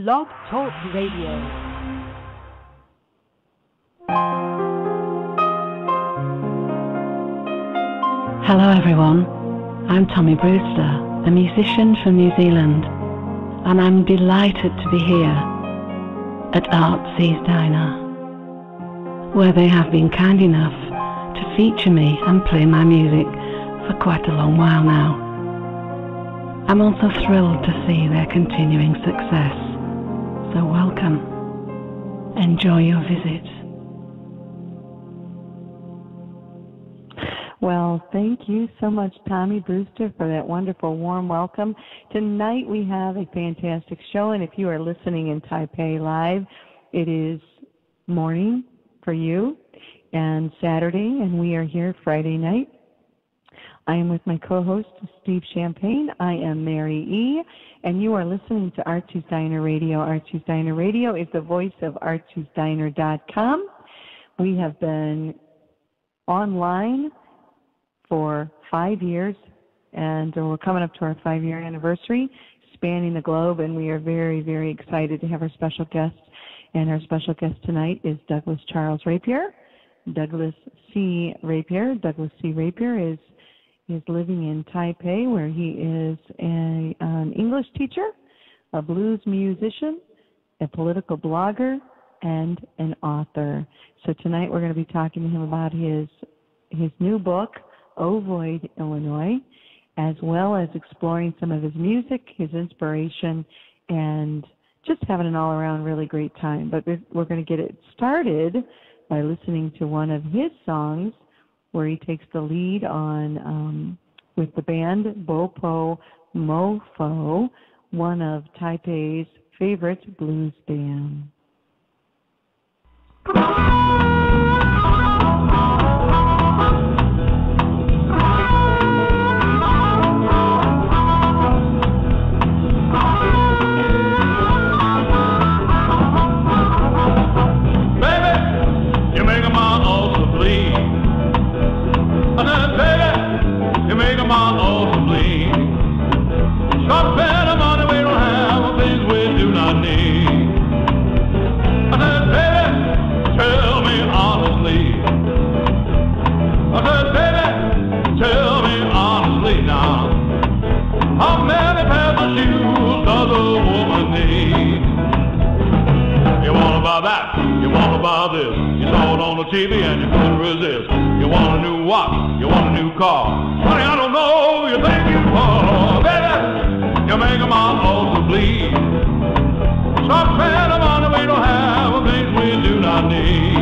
Blog Talk Radio. Hello everyone, I'm Tommy Brewster, a musician from New Zealand, and I'm delighted to be here at ArtSees Diner, where they have been kind enough to feature me and play my music for quite a long while now. I'm also thrilled to see their continuing success, so welcome. Enjoy your visit. Well, thank you so much, Tommy Brewster, for that wonderful, warm welcome. Tonight we have a fantastic show, and if you are listening in Taipei live, it is morning for you and Saturday, and we are here Friday night. I am with my co-host, Steve Champagne. I am Mary E., and you are listening to ArtSees Diner Radio. ArtSees Diner Radio is the voice of ArtSeesDiner.com. We have been online for 5 years, and we're coming up to our 5-year anniversary, spanning the globe, and we are very, very excited to have our special guests. And our special guest tonight is Douglas Charles Rapier. Douglas C. Rapier. Douglas C. Rapier is living in Taipei, where he is an English teacher, a blues musician, a political blogger, and an author. So tonight we're going to be talking to him about his new book, Ovoid Illinois, as well as exploring some of his music, his inspiration, and just having an all-around really great time. But we're going to get it started by listening to one of his songs where he takes the lead on with the band Bopo Mofo, one of Taipei's favorite blues bands. This. You saw it on the TV and you couldn't resist. You want a new watch, you want a new car. Honey, I don't know who you think you are. Baby, you're making my ulcer bleed. Stop spending the money we don't have for things we do not need.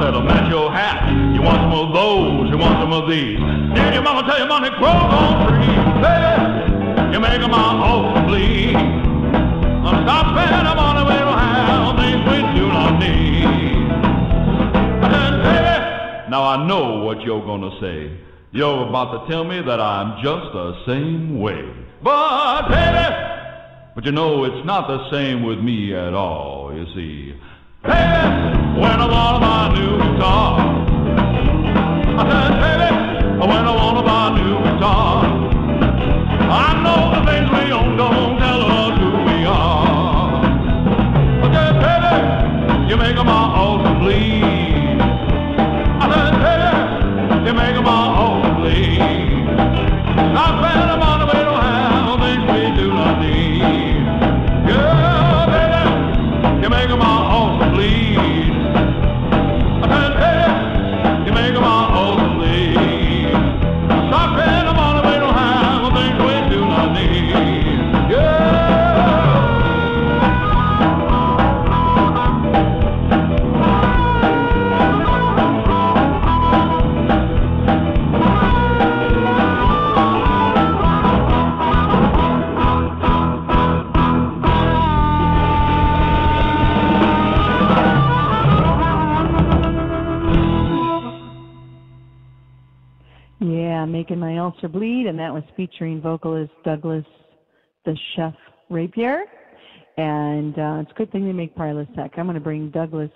That'll match your hat. You want some of those, you want some of these. Did your mama tell you money grows on trees? Baby, you're making my ulcer bleed. Stop spending the money we don't have, things we do not need. And baby, now I know what you're gonna say. You're about to tell me that I'm just the same way. But baby, but you know it's not the same with me at all, you see. Baby, when I want to buy a new guitar, I said, baby, when I want to buy a new guitar, I know the things we own don't tell us who we are. I said, baby, you're making my ulcer bleed. I said, baby, you're making my ulcer bleed. Stop spending the money we don't have, things we do not need. Yeah, baby, you're making my ulcer bleed. I said, baby, you're making my ulcer bleed. Stop spending the money we don't have, things we do not need. Yeah. Ulcer Bleed, and that was featuring vocalist Douglas the Chef Rapier. And it's a good thing they make Prilosec. I'm going to bring Douglas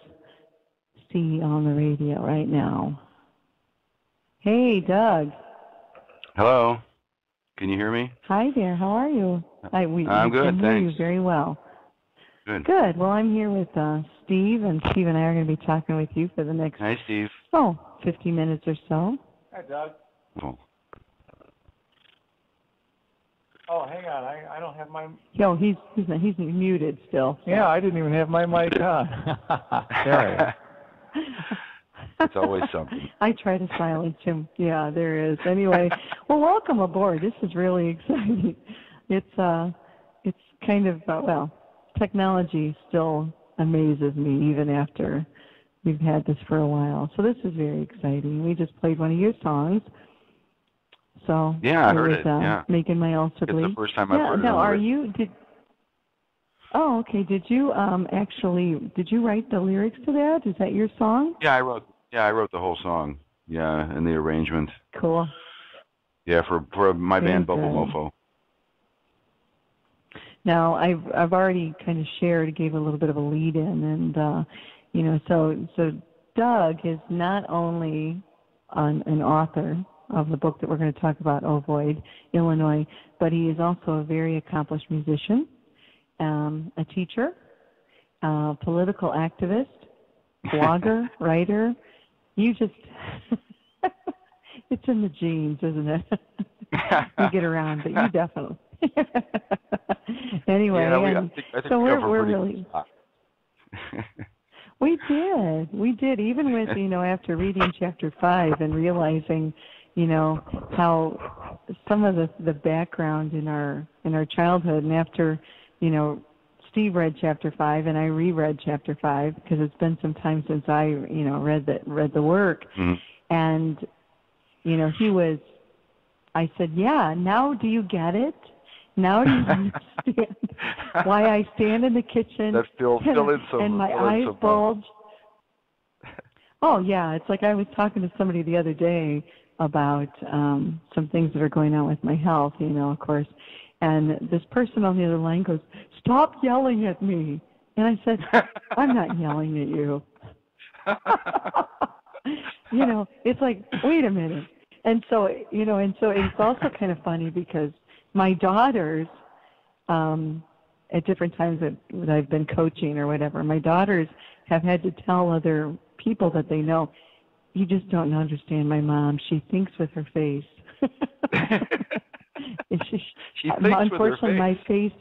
C on the radio right now. Hey, Doug. Hello. Can you hear me? Hi there. How are you? I'm good, can hear thanks. you very well. Good. Good. Well, I'm here with Steve, and Steve and I are going to be talking with you for the next, Hi, Steve. 50 minutes or so. Hi, Doug. Oh. Oh, hang on. I don't have my... No, he's muted still. So. Yeah, I didn't even have my mic on. Sorry. It's always something. I try to silence him. Yeah, there is. Anyway, well, welcome aboard. This is really exciting. It's kind of, technology still amazes me even after we've had this for a while. So this is very exciting. We just played one of your songs. So yeah, I heard it. Yeah. Making My Ulcer Bleed. It's the first time I've heard it. Now, Oh, okay. Did you did you write the lyrics to that? Is that your song? Yeah, I wrote the whole song. Yeah, and the arrangement. Cool. Yeah, for my band Bubble Mofo. Now, I've already kind of gave a little bit of a lead in, and so Doug is not only an author of the book that we're going to talk about, Ovoid Illinois, but he is also a very accomplished musician, a teacher, political activist, blogger, writer. You just it's in the genes, isn't it? You get around, but you definitely. Anyway, I think so we're pretty really. We did. Even with after reading chapter 5 and realizing, how some of the background in our childhood, and after, Steve read chapter 5 and I reread chapter 5 because it's been some time since I read the work, and I said, yeah, now do you get it? Now do you understand why I stand in the kitchen and my eyes bulge? Oh, yeah. It's like I was talking to somebody the other day about some things that are going on with my health, of course. And this person on the other line goes, stop yelling at me. And I said, I'm not yelling at you. It's like, wait a minute. And so, it's also kind of funny because my daughters, at different times that I've been coaching or whatever, my daughters have had to tell other people that they know, you just don't understand my mom. She thinks with her face. She thinks unfortunately, with her my face.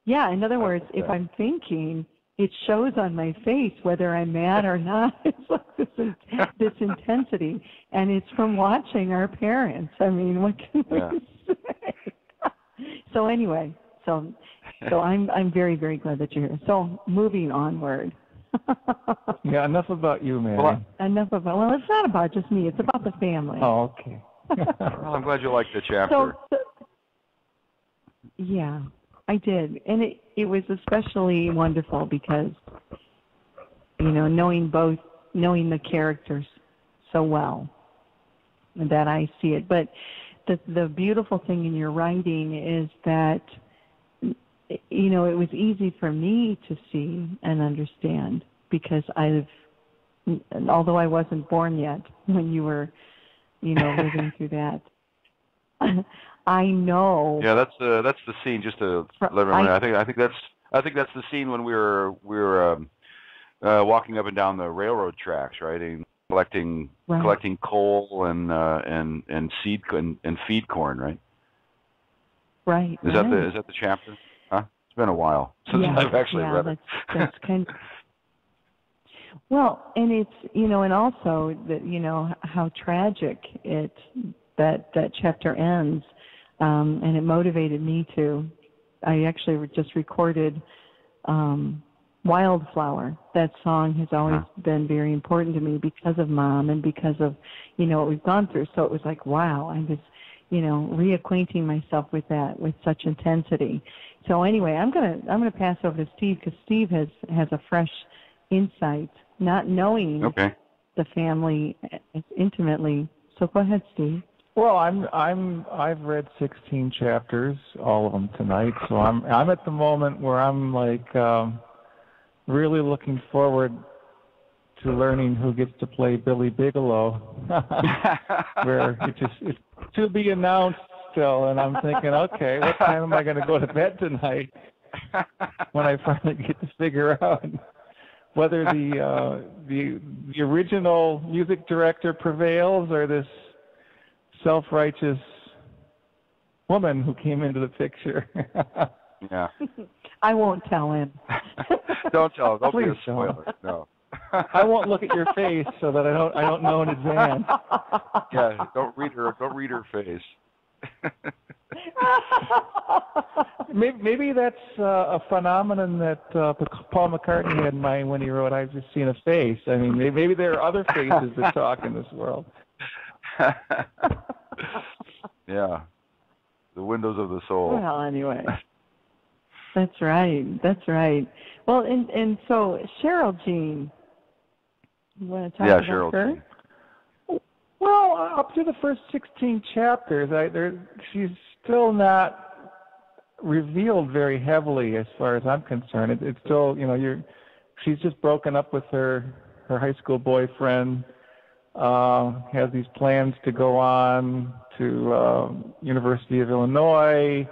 Yeah, in other words, if I'm thinking, it shows on my face whether I'm mad or not. It's like this intensity, and it's from watching our parents. I mean, what can we say? So anyway, so I'm very, very glad that you're here. So moving onward. Yeah, enough about you, man. Well, it's not about just me. It's about the family. Oh, okay. Well, I'm glad you liked the chapter. So, yeah, I did. And it was especially wonderful because, knowing the characters so well that I see it. But the beautiful thing in your writing is that, it was easy for me to see and understand because although I wasn't born yet when you were, living through that, I know. Yeah, that's the scene. Just to let everyone know, I think that's the scene when we were walking up and down the railroad tracks, right, and collecting coal and seed and feed corn, right? Right. Is that the chapter? Huh? It's been a while since I've actually read it. That's kind of. Well, and it's and also that how tragic that chapter ends, and it motivated me to. I actually just recorded Wildflower. That song has always been very important to me because of Mom and because of what we've gone through. So it was like, wow, I'm just reacquainting myself with that with such intensity. So anyway, I'm gonna pass over to Steve because Steve has a fresh insight, not knowing the family as intimately. So go ahead, Steve. Well, I've read 16 chapters, all of them tonight. So I'm at the moment where I'm like really looking forward to learning who gets to play Billy Bigelow, where it's to be announced still, and I'm thinking, okay, what time am I going to go to bed tonight when I finally get to figure out whether the original music director prevails or this self-righteous woman who came into the picture. Yeah. I won't tell him. Don't tell him. Don't Please be a spoiler. No. I won't look at your face so that I don't know in advance. Yeah, don't read her face. Maybe that's a phenomenon that Paul McCartney had in mind when he wrote "I've Just Seen a Face." I mean, maybe there are other faces that talk in this world. Yeah, the windows of the soul. Well, anyway, that's right. Well, and so Sheryl Jean, you want to talk about Sheryl her? Jean. Well, up to the first 16 chapters, she's still not revealed very heavily as far as I'm concerned. It's still, she's just broken up with her high school boyfriend, has these plans to go on to University of Illinois,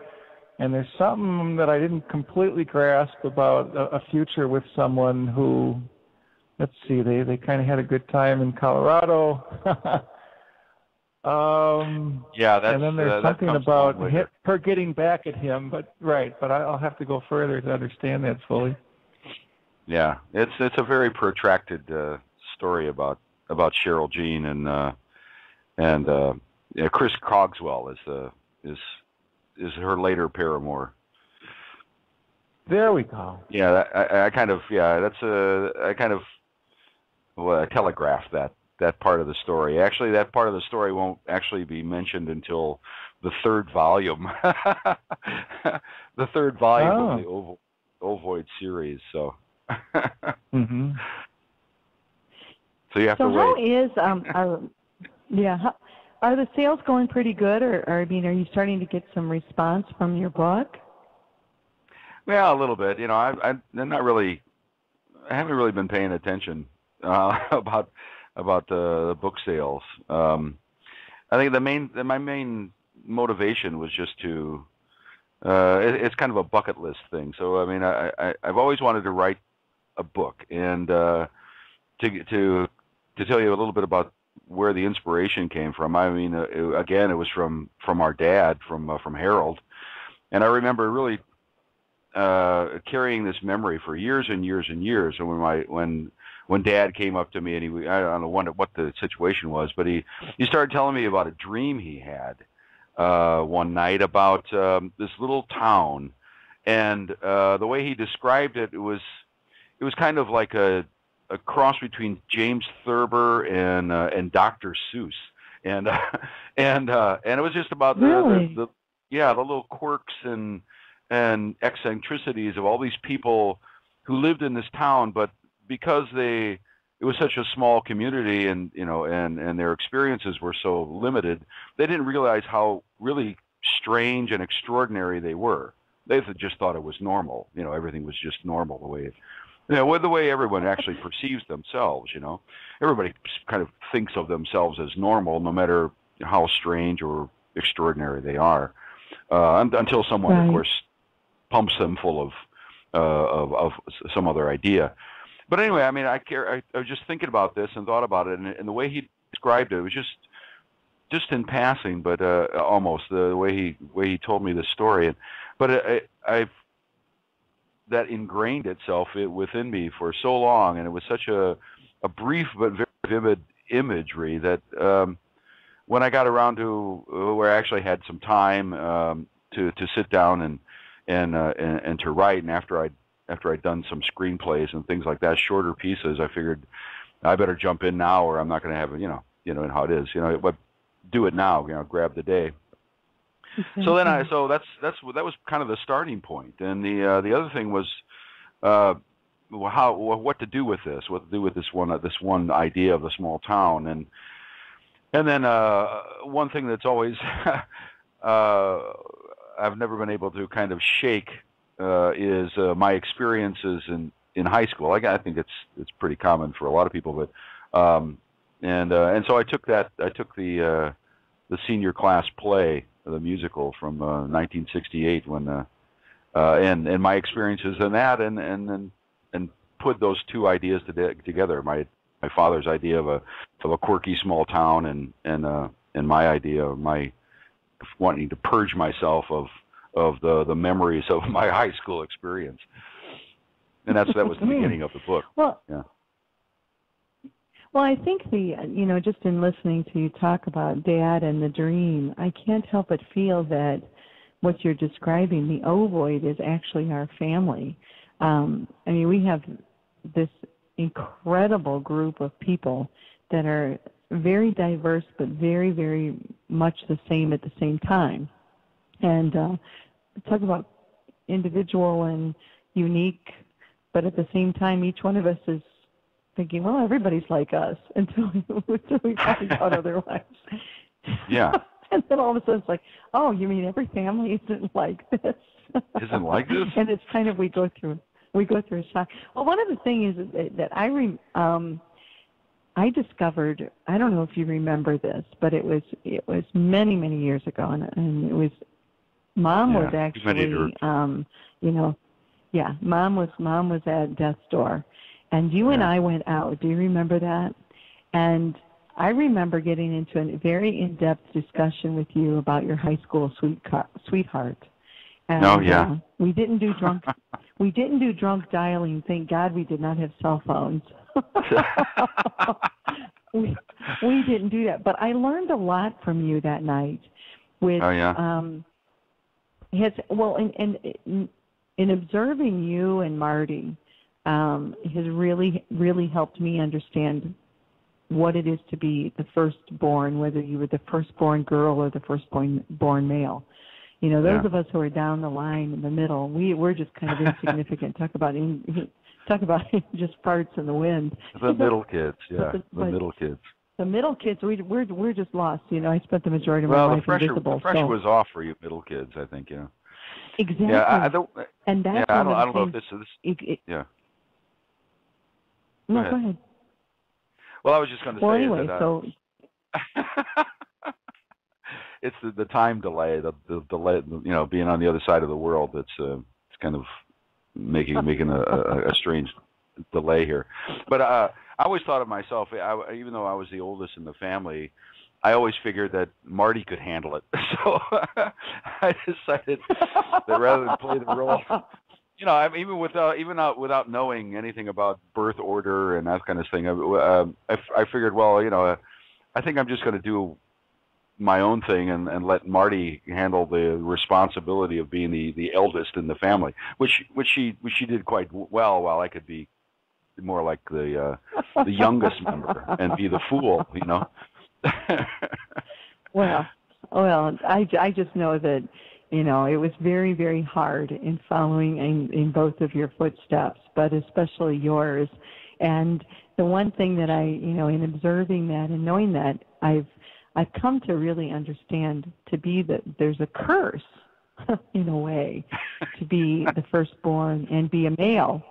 and there's something that I didn't completely grasp about a future with someone who, let's see, they kind of had a good time in Colorado. And then there's something about her getting back at him, but I'll have to go further to understand that fully. Yeah, it's a very protracted story about Sheryl Jean and Chris Cogswell is her later paramour. There we go. Yeah, I telegraphed that part of the story. Actually, that part of the story won't actually be mentioned until the third volume. The third volume of the Ovoid series. So. Mm-hmm. So you have to wait. Are the sales going pretty good, or are you starting to get some response from your book? Well, a little bit. I haven't really been paying attention about the book sales. I think my main motivation was just to it's kind of a bucket list thing. So I've always wanted to write a book, and to tell you a little bit about where the inspiration came from. It was from our dad, from Harold, and I remember really carrying this memory for years and years and years. And when Dad came up to me, and I don't know what the situation was, but he started telling me about a dream he had one night about this little town, and the way he described it, it was kind of like a cross between James Thurber and Dr. Seuss, and it was just about the little quirks and eccentricities of all these people who lived in this town, but because it was such a small community, and their experiences were so limited, they didn't realize how really strange and extraordinary they were. They just thought it was normal. Everything was just normal the way everyone actually perceives themselves. Everybody kind of thinks of themselves as normal, no matter how strange or extraordinary they are, until someone, of course, pumps them full of some other idea. But anyway, I was just thinking about this and thought about it, and the way he described it was just in passing, but almost the way he told me the story. But that ingrained itself within me for so long, and it was such a brief but very vivid imagery that when I got around to where I actually had some time to sit down and to write, and after I'd done some screenplays and things like that, shorter pieces, I figured I better jump in now, or I'm not going to have and how it is, but do it now, grab the day. So then that was kind of the starting point, and the other thing was what to do with this, one idea of the small town, And then one thing that's always I've never been able to kind of shake is my experiences in high school. I think it's pretty common for a lot of people, but and so I took the senior class play, the musical from 1968 when and my experiences in that and put those two ideas together. My father's idea of a quirky small town and my idea of my wanting to purge myself of the memories of my high school experience. And that was the beginning of the book. Well, yeah. Well, I think just in listening to you talk about Dad and the dream, I can't help but feel that what you're describing, the ovoid, is actually our family. We have this incredible group of people that are very diverse but very, very much the same at the same time. And talk about individual and unique, but at the same time, each one of us is thinking, well, everybody's like us until we find out otherwise. Yeah. And then all of a sudden it's like, oh, you mean every family isn't like this? Isn't like this? And it's kind of we go through a shock. Well, one of the things is that I discovered, I don't know if you remember this, but it was many, many years ago, and it was Mom was actually Mom was at death's door, and you and I went out. Do you remember that? And I remember getting into a very in-depth discussion with you about your high school sweetheart. And, we didn't do drunk dialing. Thank God we did not have cell phones. we didn't do that. But I learned a lot from you that night. With in observing you and Marty, has really, really helped me understand what it is to be the firstborn, whether you were the firstborn girl or the firstborn male. Those of us who are down the line in the middle, we're just kind of insignificant. Talk about just farts in the wind. The middle kids, the middle kids. The middle kids, we're just lost. I spent the majority of my life invisible. The pressure was off for you middle kids, I think. Exactly. Yeah, I don't know if this is. No, go ahead. Well, I was just going to say anyway, it's the time delay, the delay, being on the other side of the world. That's it's kind of making a strange delay here. But I always thought of myself, even though I was the oldest in the family, I always figured that Marty could handle it. So I decided that rather than play the role, even without knowing anything about birth order and that kind of thing, I figured, well, I think I'm just going to do my own thing and let Marty handle the responsibility of being the eldest in the family, which she did quite well, while I could be more like the youngest member and be the fool, Well, I just know that it was very, very hard in following in both of your footsteps, but especially yours. And the one thing that in observing that and knowing that, I've come to really understand to be that there's a curse, in a way, to be the firstborn and be a male,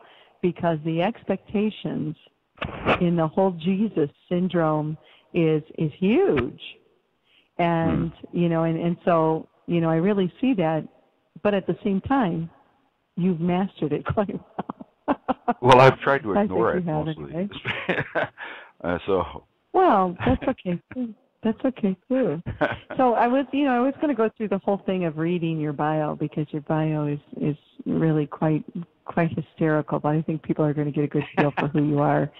because the expectations in the whole Jesus syndrome is huge. And, and so, I really see that, but at the same time, you've mastered it quite well. Well, I've tried to ignore it mostly. Anyway. So. Well, that's okay too. That's okay too. So I was going to go through the whole thing of reading your bio, because your bio is really quite hysterical. But I think people are going to get a good feel for who you are,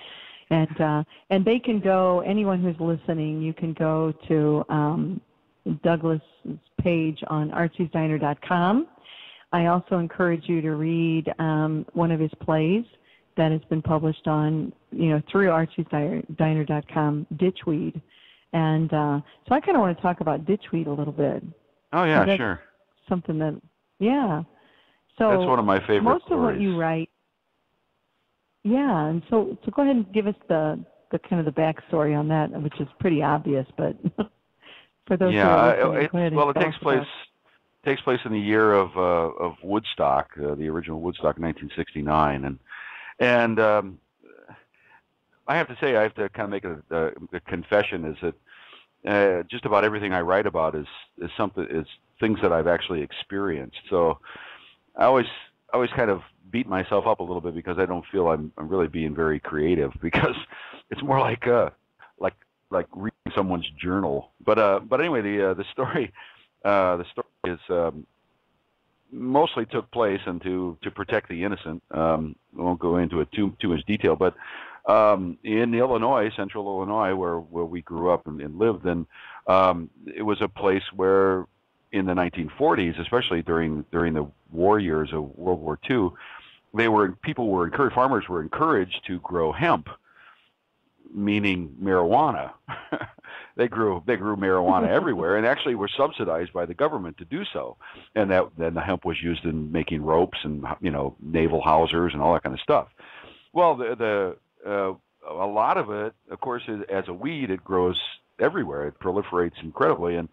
and they can go. Anyone who's listening, you can go to Douglas's page on ArtSeesDiner.com. I also encourage you to read one of his plays that has been published on, through ArtSeesDiner.com, Ditchweed. And so I kind of want to talk about Ditchweed a little bit. Oh, yeah, sure. Something that, So that's one of my favorite most stories. Of what you write, and so go ahead and give us the kind of the backstory on that, which is pretty obvious, but for those who are listening, it takes place in the year of Woodstock, the original Woodstock, 1969, and I have to say, I have to kind of make a confession, is that just about everything I write about is things that I've actually experienced. So I always kind of beat myself up a little bit because I don't feel I'm really being very creative, because it's more like reading someone's journal. But anyway, the story is mostly took place, and to protect the innocent, I won't go into it too much detail, but in Illinois, central Illinois, where we grew up and lived, and it was a place where in the 1940s, especially during the war years of World War II, farmers were encouraged to grow hemp, meaning marijuana. They grew marijuana everywhere, and actually were subsidized by the government to do so. And then the hemp was used in making ropes and naval hawsers and all that kind of stuff. Well, a lot of it, of course, as a weed, it grows everywhere. It proliferates incredibly, and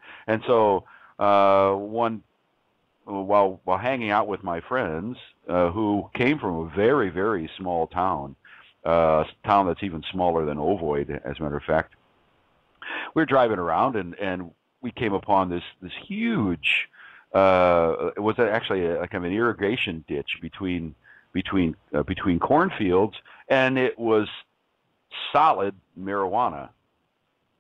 so while hanging out with my friends who came from a very, very small town, town that's even smaller than Ovoid, as a matter of fact, we were driving around and we came upon this huge. It was actually like an irrigation ditch between cornfields, and it was solid marijuana.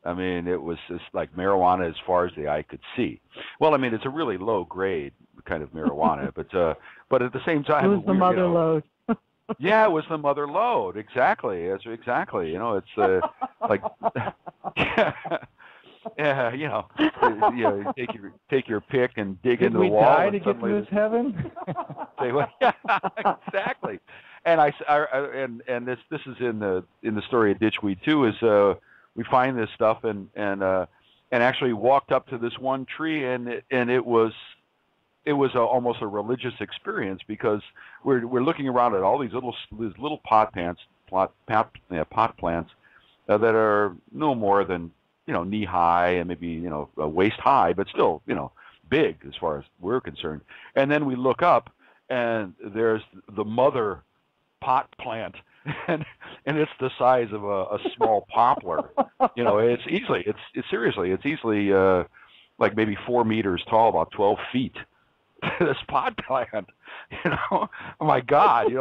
I mean, it was just like marijuana as far as the eye could see. Well, I mean, it's a really low grade kind of marijuana, but at the same time, it was the mother lode. Yeah, it was the mother lode. Exactly. Exactly. It's like, yeah, you take your pick and dig into the wall. Did we die to get to this heaven? Say, well, yeah, exactly. And this is in the story of Ditchweed too. Is we find this stuff and actually walked up to this one tree, and it was almost a religious experience, because we're looking around at all these little pot plants that are no more than knee high and maybe waist high, but still big as far as we're concerned. And then we look up, and there's the mother pot plant, and it's the size of a small poplar. It's easily like maybe 4 meters tall, about 12 feet. This pot plant, oh my God,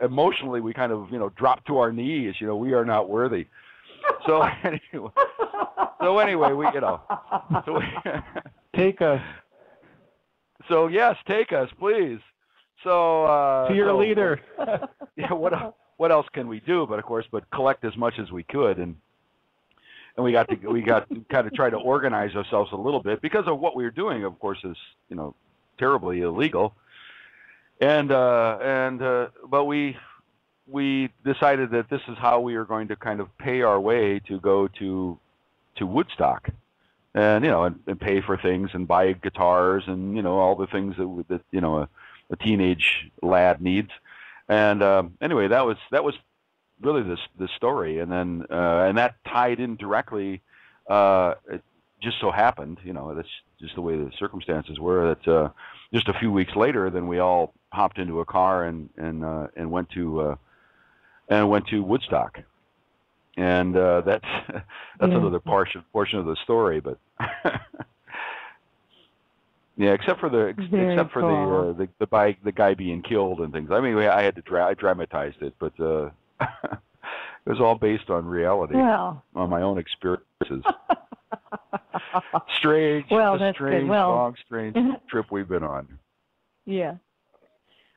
emotionally we kind of drop to our knees. We are not worthy. So anyway, we take us. So yes, take us, please. So to your leader. Yeah. What else can we do? But collect as much as we could, and we got to kind of try to organize ourselves a little bit, because of what we were doing, of course, is terribly illegal. But we decided that this is how we are going to kind of pay our way to go to Woodstock, and and pay for things and buy guitars and all the things that a teenage lad needs. And anyway, that was really the story, and then and that tied in directly. It just so happened, that's just the way the circumstances were, that just a few weeks later, then we all hopped into a car and went to Woodstock, and that's another portion of the story, but. Yeah, except for the guy being killed and things. I mean, I dramatized it, but it was all based on reality, on my own experiences. Strange long trip we've been on. Yeah.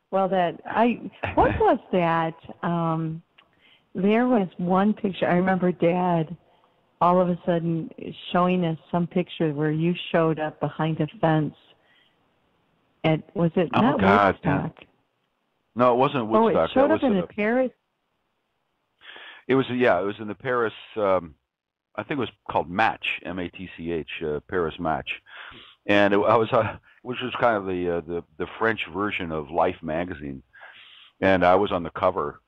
Well, what was that? There was one picture. I remember Dad all of a sudden showing us some picture where you showed up behind a fence. Was it not Woodstock? Yeah. No, it wasn't Woodstock. Oh, it showed up in the Paris. It was in the Paris. I think it was called Match, M-A-T-C-H, Paris Match, and which was kind of the French version of Life magazine, and I was on the cover.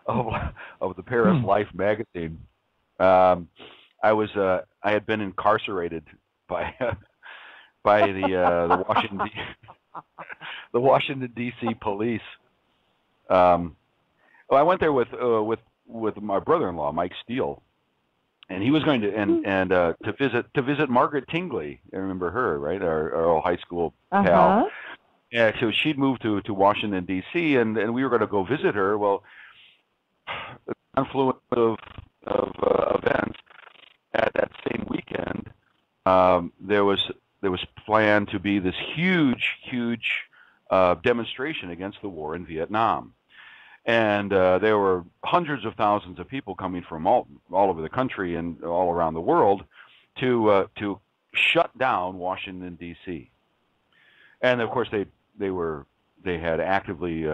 of the Paris Life magazine. I had been incarcerated by the Washington D.C. police. Well, I went there with my brother-in-law, Mike Steele, and he was going to to visit Margaret Tingley. I remember her, right? Our old high school pal. Yeah, so she'd moved to Washington D.C. and we were going to go visit her. Well, the confluence of events at that same weekend, there was planned to be this huge demonstration against the war in Vietnam. And there were hundreds of thousands of people coming from all over the country and all around the world to shut down Washington D.C. And of course they had actively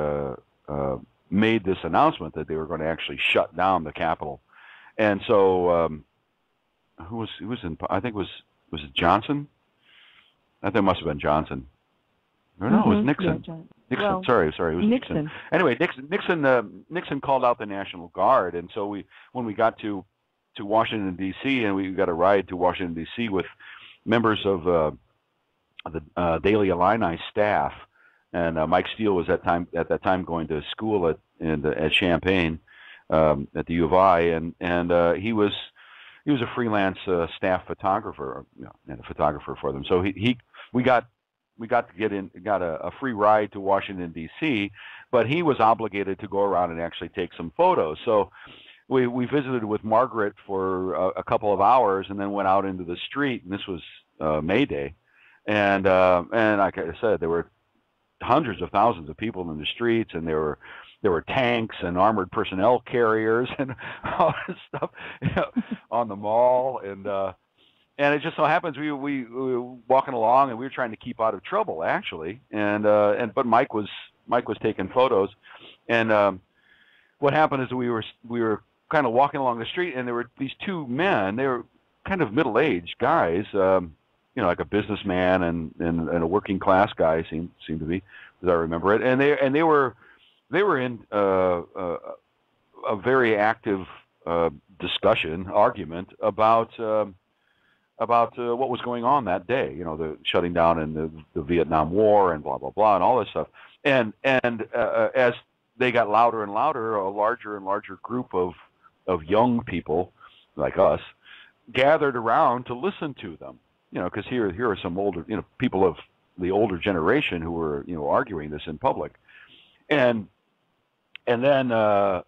made this announcement that they were going to actually shut down the Capitol. And so who was in? I think was it Johnson? I think it must have been Johnson. Or no, it was Nixon. Yeah, Nixon. Well, sorry, it was Nixon. Anyway, Nixon called out the National Guard, and so when we got to Washington D.C. and we got a ride to Washington D.C. with members of the Daily Illini staff, and Mike Steele was at that time going to school at Champaign at the U of I, and he was a freelance staff photographer, and a photographer for them. So we got a free ride to Washington D.C., but he was obligated to go around and actually take some photos. So we visited with Margaret for a couple of hours, and then went out into the street. And this was May Day, and like I said, there were hundreds of thousands of people in the streets, and there were tanks and armored personnel carriers and all this stuff on the mall, and it just so happens we were walking along, and we were trying to keep out of trouble actually, but Mike was taking photos, and what happened is we were kind of walking along the street, and there were these two men. They were kind of middle-aged guys, like a businessman and a working class guy seemed to be, as I remember it, and they were in a very active argument about what was going on that day, the shutting down and the Vietnam War and blah blah blah and all this stuff, and as they got louder and louder, a larger and larger group of young people like us gathered around to listen to them, because here are some older, people of the older generation who were arguing this in public, and then as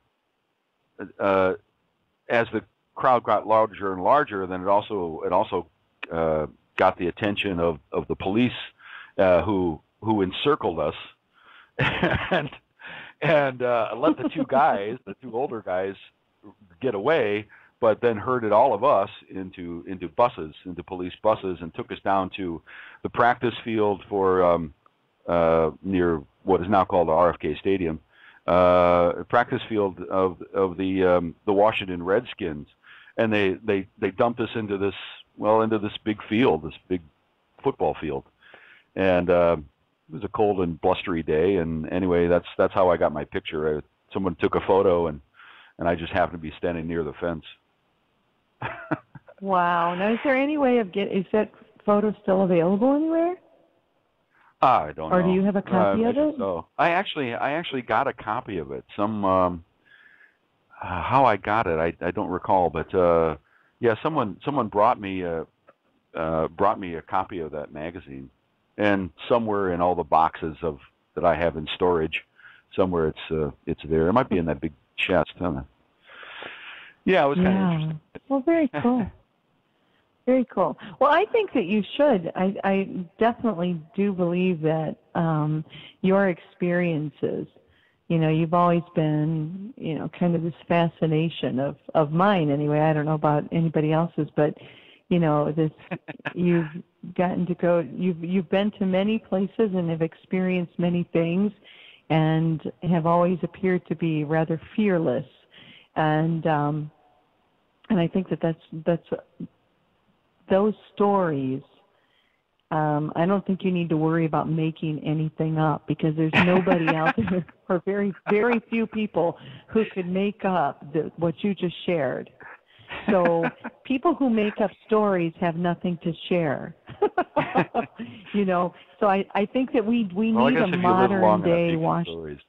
the crowd got larger and larger, then it also got the attention of the police who encircled us and let the two older guys get away, but then herded all of us into police buses, and took us down to the practice field for near what is now called the RFK Stadium, practice field of the Washington Redskins, and they dumped us into this big field, this big football field, and it was a cold and blustery day. And anyway, that's how I got my picture. Someone took a photo, and I just happened to be standing near the fence. Wow. Now, is there any way is that photo still available anywhere? I don't know. Or do you have a copy of it? So I actually got a copy of it. How I got it, I don't recall, but someone brought me a copy of that magazine, and somewhere in all the boxes that I have in storage, somewhere it's there. It might be in that big chest, huh? Yeah, it was kind of interesting. Well, very cool. Very cool. Well, I think that you should. I definitely do believe that your experiences, you've always been, kind of this fascination of mine anyway. I don't know about anybody else's, but, this you've gotten to go, you've been to many places and have experienced many things, and have always appeared to be rather fearless. And I think that's those stories I don't think you need to worry about making anything up, because there's nobody out there, or very, very few people who could make up what you just shared. So people who make up stories have nothing to share. You know, so I think that we need a modern day Washington.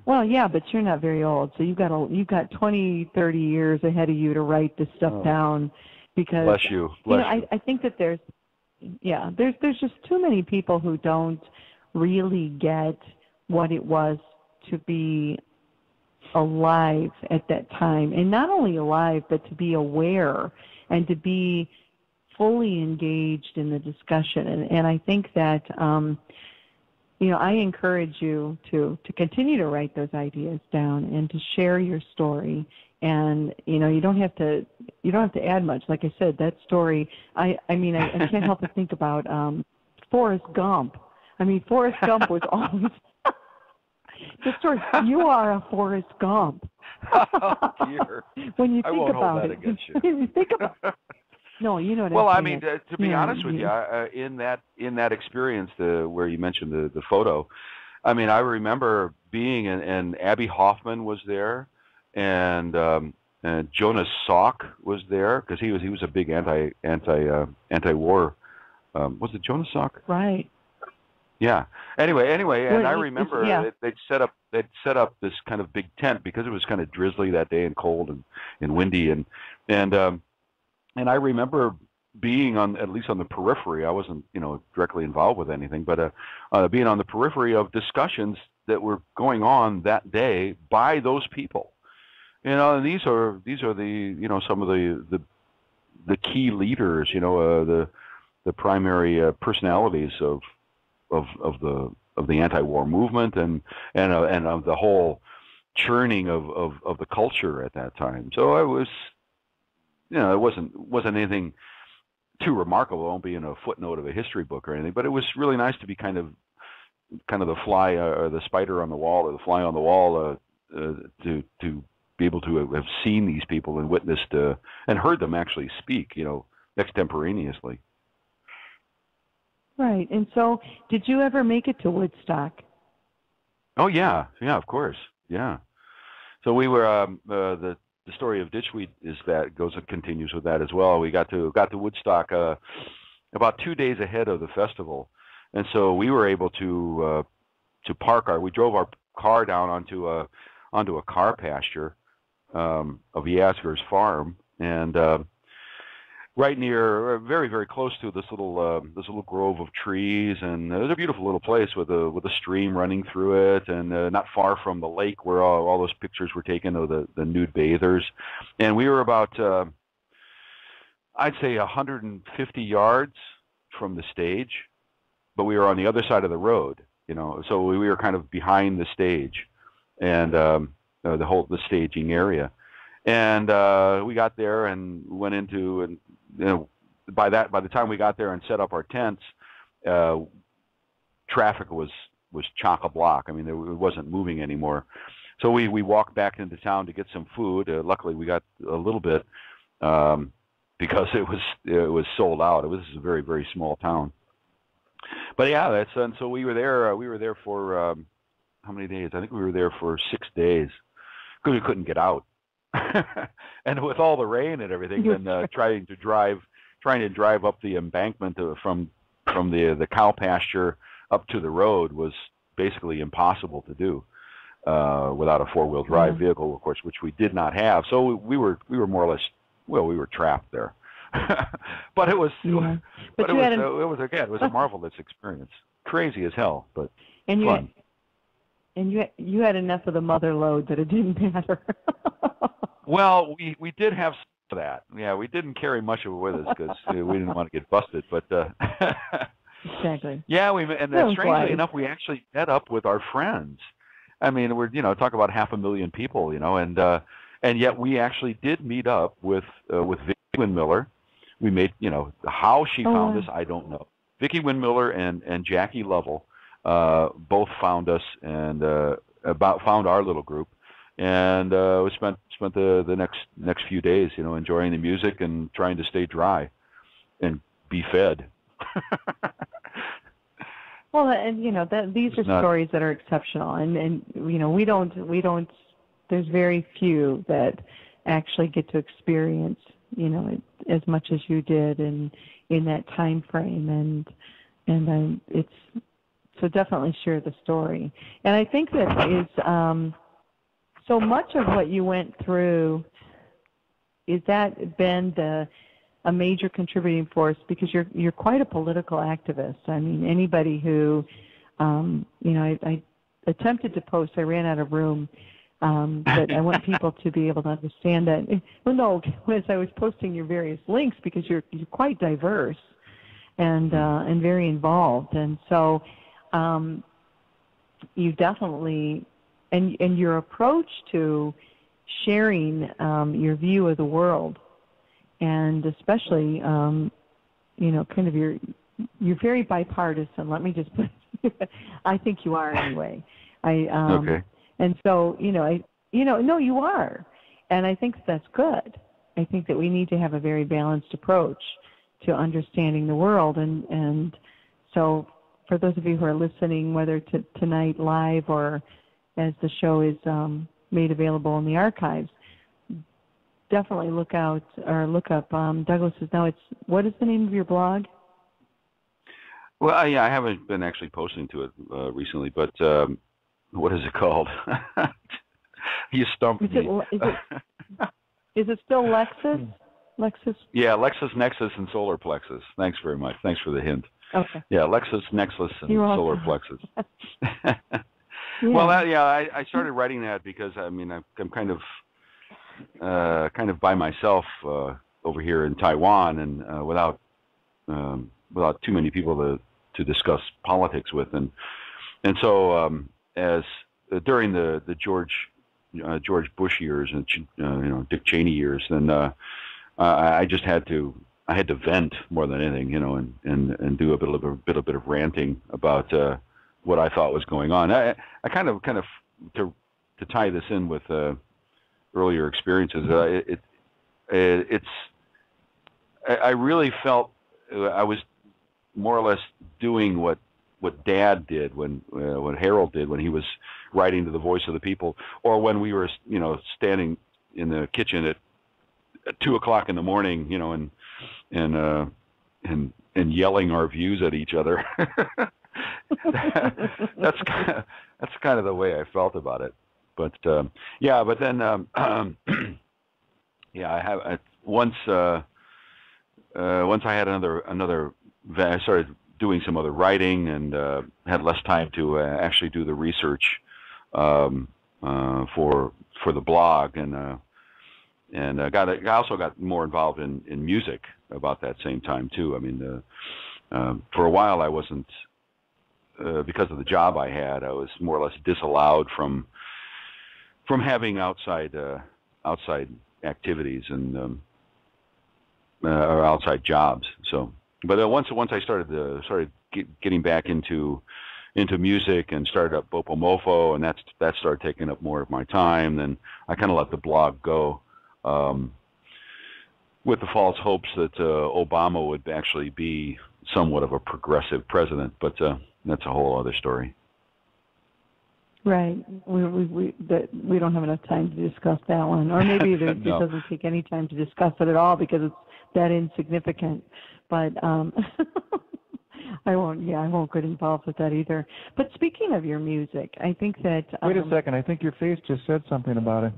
Well, yeah, but you're not very old, so you've got 20, 30 years ahead of you to write this stuff down, because bless you. I think that there's just too many people who don't really get what it was to be alive at that time, and not only alive, but to be aware and to be fully engaged in the discussion. And I think that I encourage you to continue to write those ideas down and to share your story. And you don't have to add much. Like I said, that story. I can't help but think about Forrest Gump. I mean, Forrest Gump was always the story. You are a Forrest Gump. Oh, dear. When you think I won't about hold that it, against you. when you think about it. No, you know what well, I'm saying. I mean, to be honest with you, in that experience, where you mentioned the photo, I mean, I remember being, and Abby Hoffman was there, and Jonas Salk was there, because he was a big anti-war. Was it Jonas Salk? Right. Yeah. Anyway, and I remember they'd set up this kind of big tent, because it was kind of drizzly that day and cold and windy, and I remember being at least on the periphery. I wasn't, directly involved with anything, but being on the periphery of discussions that were going on that day by those people. And these are the some of the key leaders, the primary personalities of the anti-war movement and of the whole churning of the culture at that time. So I was. It wasn't anything too remarkable. It won't be in a footnote of a history book or anything. But it was really nice to be kind of the fly or the spider on the wall, or the fly on the wall, to be able to have seen these people and witnessed and heard them actually speak, extemporaneously. Right. And so, did you ever make it to Woodstock? Oh yeah, of course, yeah. So we were the story of Ditchweed continues with that as well. We got to Woodstock about 2 days ahead of the festival, and so we were able to we drove our car down onto a car pasture of Yasgur's farm, and right near, very, very close to this little grove of trees, and it was a beautiful little place with a stream running through it, and not far from the lake where all those pictures were taken of the nude bathers. And we were about, I'd say 150 yards from the stage, but we were on the other side of the road, so we were kind of behind the stage and the staging area. And we got there and went into, and by the time we got there and set up our tents, traffic was chock-a-block. I mean, it wasn't moving anymore. So we walked back into town to get some food. Luckily, we got a little bit because it was sold out. It was a very, very small town. But yeah, and so we were there. We were there for how many days? I think we were there for 6 days because we couldn't get out. And with all the rain and everything, then trying to drive up the embankment from the cow pasture up to the road was basically impossible to do without a four-wheel drive vehicle, of course, which we did not have. So we were more or less, we were trapped there. But it was it was a marvelous experience. Crazy as hell, but fun. You had enough of the mother lode that it didn't matter. Well, we did have some of that. Yeah, we didn't carry much of it with us because we didn't want to get busted. But exactly. Yeah, strangely enough, we actually met up with our friends. I mean, we're talk about 500,000 people, and yet we actually did meet up with Vicki Windmiller. We made how she found us, I don't know. Vicki Windmiller and Jackie Lovell both found us and found our little group. And we spent the next few days, enjoying the music and trying to stay dry and be fed, Well, and these are stories that are exceptional, and we don't. There's very few that actually get to experience as much as you did in that time frame, and it's so definitely share the story. And I think that is so much of what you went through. Is that been a major contributing force, because you're quite a political activist? I mean, anybody who, I attempted to post, I ran out of room, but I want people to be able to understand that. Well, no, as I was posting your various links, because you're quite diverse and very involved, and so you definitely, and your approach to sharing your view of the world. And especially, kind of you're very bipartisan. Let me just put I think you are anyway. Okay. And so, no, you are. And I think that's good. I think that we need to have a very balanced approach to understanding the world. And so for those of you who are listening, whether tonight live or as the show is made available in the archives, definitely look up Douglas's. Now, what is the name of your blog? Well, I haven't been actually posting to it recently, but what is it called? You stumped me. Is it still Lexus? Lexus? Yeah, Lexus, Nexus, and Solar Plexus. Thanks very much. Thanks for the hint. Okay. Yeah, Lexus, Nexus, and Solar Plexus. Yeah. Well, I started writing that because I'm kind of by myself over here in Taiwan, and without too many people to discuss politics with, and so as during the George Bush years and Dick Cheney years, then I just had to vent more than anything, and do a bit of ranting about what I thought was going on. I kind of to tie this in with earlier experiences. I really felt I was more or less doing what Dad did what Harold did when he was writing to the voice of the people, or when we were standing in the kitchen at 2:00 in the morning, and yelling our views at each other. That's kind of the way I felt about it. But then once I had another I started doing some other writing and had less time to actually do the research for the blog, and I also got more involved in music about that same time too. I mean, for a while I wasn't, because of the job I had, I was more or less disallowed from having outside activities and or outside jobs. So, but once I started getting back into music and started up Bopo Mofo, and that started taking up more of my time, then I kind of let the blog go, with the false hopes that Obama would actually be somewhat of a progressive president. But that's a whole other story. Right. We don't have enough time to discuss that one, or maybe it doesn't take any time to discuss it at all because it's that insignificant. But I won't get involved with that either. But speaking of your music, I think that wait a second. I think your face just said something about it.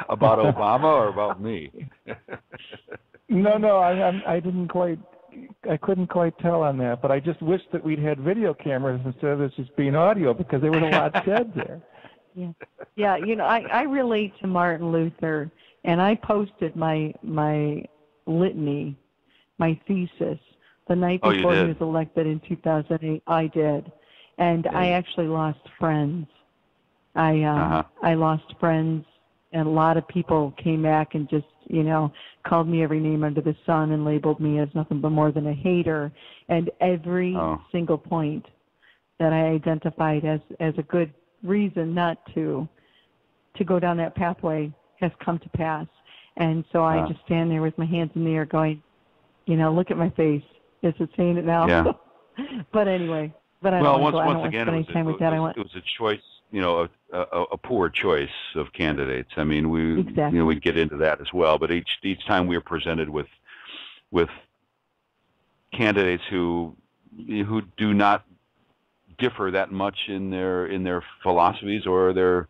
About Obama or about me? No, I didn't quite. I couldn't quite tell on that, but I just wish that we'd had video cameras instead of this just being audio, because there was a lot said there. Yeah. I relate to Martin Luther, and I posted my litany, my thesis, the night before he was elected in 2008. I did, and I actually lost friends. I lost friends, and a lot of people came back and just called me every name under the sun and labeled me as nothing but more than a hater. And every single point that I identified as a good reason not to go down that pathway has come to pass. And so I just stand there with my hands in the air going, look at my face. Is it saying it now? Yeah. But anyway, I once don't want to again, spend any time with that. it was a choice, a poor choice of candidates. I mean, we'd get into that as well. But each time we were presented with candidates who do not differ that much in their philosophies or their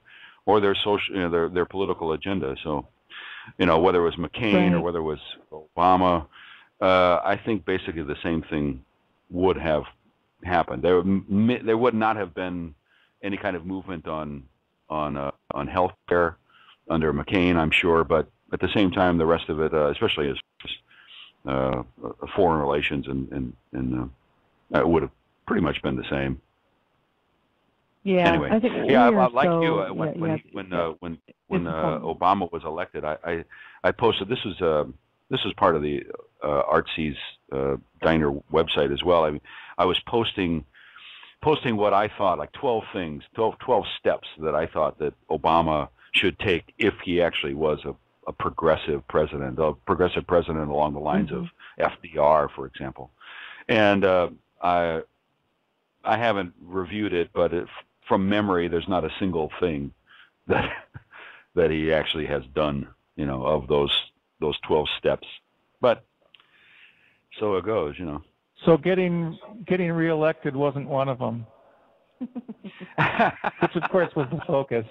social, their political agenda. So, whether it was McCain or whether it was Obama, I think basically the same thing would have happened. There would not have been any kind of movement on health care under McCain, I'm sure, but at the same time, the rest of it, especially as foreign relations, and it would have pretty much been the same. Yeah. Anyway, I think when Obama was elected, I posted this was part of the ArtSees Diner website as well. I was posting what I thought, like 12 steps that I thought that Obama should take if he actually was a progressive president along the lines of FDR, for example. And I haven't reviewed it, but from memory, there's not a single thing that he actually has done, of those 12 steps. But so it goes, So getting reelected wasn't one of them, which of course was the focus.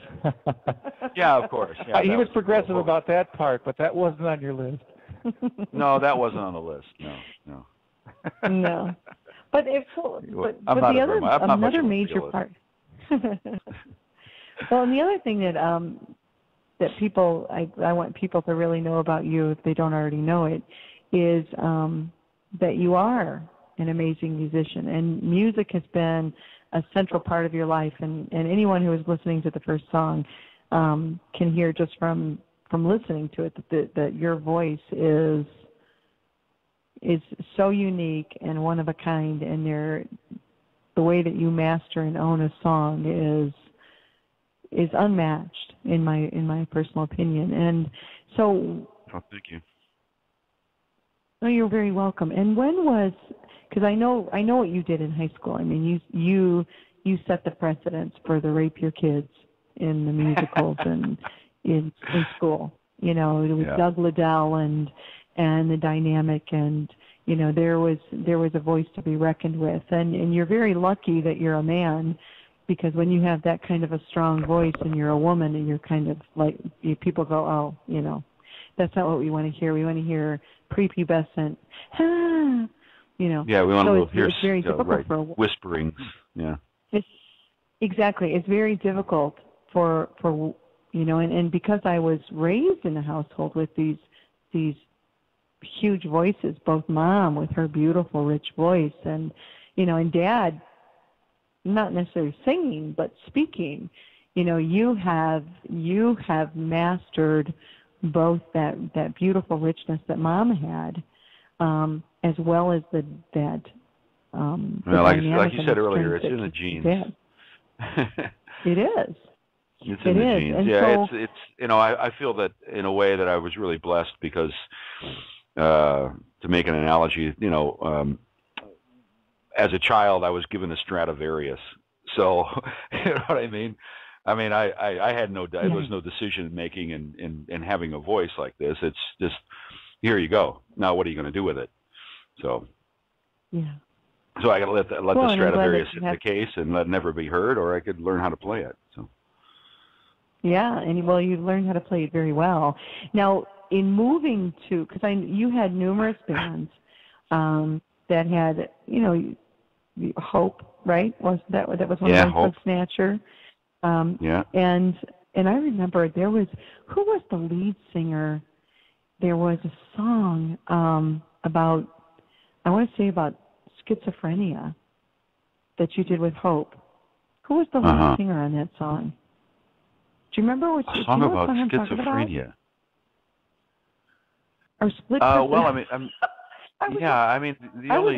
Yeah, of course. Yeah, he was progressive about that part, but that wasn't on your list. No, that wasn't on the list. No. No. But another major part. Well, and the other thing that people, I want people to really know about you, if they don't already know it, is that you are an amazing musician, and music has been a central part of your life. And anyone who is listening to the first song can hear just from listening to it that your voice is so unique and one of a kind, and the way that you master and own a song is unmatched in my personal opinion. And so, thank you. Oh, you're very welcome. And when was, because I know what you did in high school. I mean, you set the precedence for the Rapier kids in the musicals and in school. It was Doug Liddell and the dynamic, and there was a voice to be reckoned with. And you're very lucky that you're a man, because when you have that kind of a strong voice and you're a woman and you're kind of like, people go, oh, that's not what we want to hear. We want to hear prepubescent, Yeah, we want to hear it's very difficult for whisperings. Yeah. It's very difficult for and because I was raised in a household with these huge voices, both mom with her beautiful rich voice and and dad not necessarily singing but speaking, you have mastered both that beautiful richness that mom had, as well as like you said earlier, it's in the genes. It is. It's in the genes. And yeah, so, it's I feel that in a way that I was really blessed because to make an analogy, as a child I was given a Stradivarius. So you know what I mean? I mean, I had there was no decision making in having a voice like this. It's just, here you go. Now what are you going to do with it? So so I got to let the Stradivarius sit in the case and let it never be heard, or I could learn how to play it. So yeah, and you learned how to play it very well. Now, in moving to, because you had numerous bands that had Hope, right? That was one of them, Hope Snatcher. And I remember who was the lead singer? There was a song about schizophrenia that you did with Hope. Who was the lead singer on that song? Do you remember what a song about schizophrenia? Or split? Well, I mean, the only